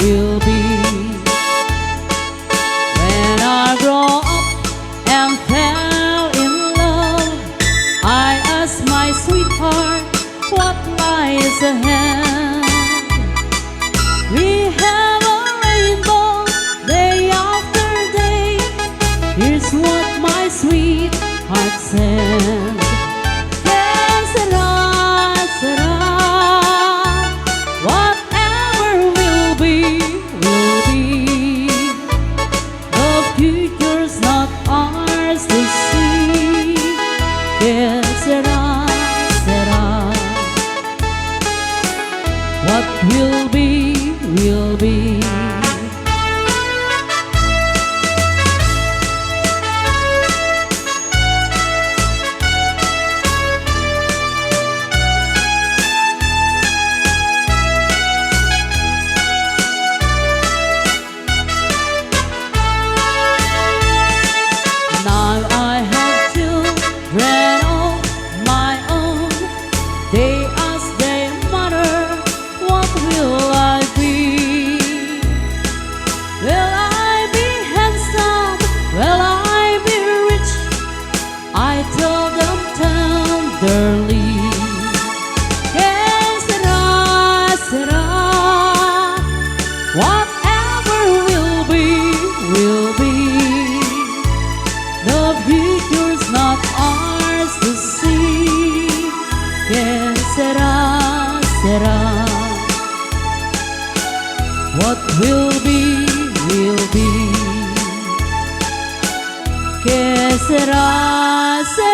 will be. When I grow up and fell in love, I asked my sweetheart what lies ahead. We have a rainbow day after day. Here's what my sweetheart said. Quesera, Sera, whatever will be, will be. The future's not ours to see. Quesera, Sera, what will be, will be. Now I have children of my own. They ask their mother, what will I be? Will I be handsome? Will I be rich? I tell them tenderly. Quesera, Sera, whatever will be, will be. The future's not ours to see. Quesera, Sera, what will be, will be. Quesera, Sera.